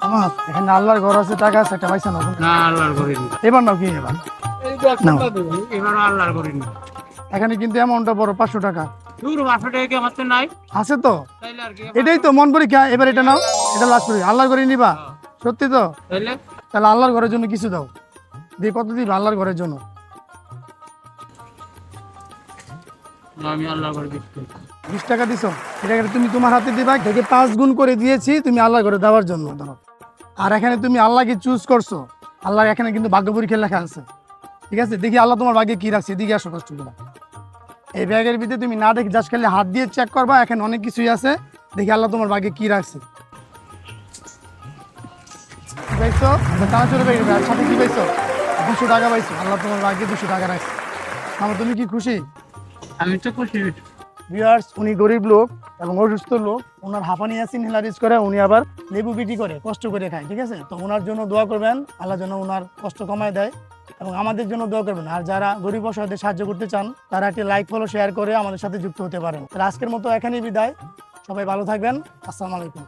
আমার এখানে আল্লাহর ঘর আছে, টাকা আছে, একটা পয়সা নাও। না আল্লাহর করিনি, এবার নাও, কি এবার নাও। এবারও আল্লাহর করিনি। এখানে কিন্তু অ্যামাউন্টটা বড়, 500 টাকা দূর 500 টাকা কি আমার তো নাই, আছে তো। তাইলে আর কি এটাই তো মন পরীক্ষা, এবার এটা নাও, এটা লাস্ট পরীক্ষা। আল্লাহর ঘরে নিবা সত্যি তো? তাইলে তাহলে আল্লাহর ঘরের জন্য কিছু দাও। দিয়ে কত দিবা আল্লাহর ঘরের জন্য? আমি আল্লাহর করে দিচ্ছি। 20 টাকা দিছো, এটাকে তুমি তোমার হাতে দিবা, থেকে 5 গুণ করে দিয়েছি তুমি আল্লাহর ঘরে দেওয়ার জন্য। ধরো, আর এখানে তুমি আল্লাহকে চুজ করছো। আল্লাহ এখানে কিন্তু ভাগ্য পরীক্ষা লেখা আছে, ঠিক আছে? দেখি আল্লাহ তোমার ভাগ্যে কি রাখছে। এদিকে আসো কষ্ট করে। এই ব্যাগের ভিতরে তুমি না দেখি জাস্ট খালি হাত দিয়ে চেক করবা, এখানে অনেক কিছুই আছে। দেখি আল্লাহ তোমার ভাগ্যে কি রাখছে। কি পাইছো? টানা চলে পাইবে। আর সাথে কি পাইছো? 200 টাকা পাইছো। আল্লাহ তোমার ভাগ্যে 200 টাকা রাখছে। আমার তুমি কি খুশি? আমি তো খুশি। ভিউয়ার্স, উনি গরিব লোক এবং অসুস্থ লোক। ওনার হাঁপানি অ্যাসিড ইনহেলার করে, উনি আবার লেবু বিটি করে, কষ্ট করে খায়, ঠিক আছে? তো ওনার জন্য দোয়া করবেন, আল্লাহ যেন ওনার কষ্ট কমায় দেয়, এবং আমাদের জন্য দোয়া করবেন। আর যারা গরিব অসহায়দের সাহায্য করতে চান, তারা একটি লাইক ফলো শেয়ার করে আমাদের সাথে যুক্ত হতে পারেন। আজকের মতো এখানেই বিদায়। সবাই ভালো থাকবেন। আসসালামু আলাইকুম।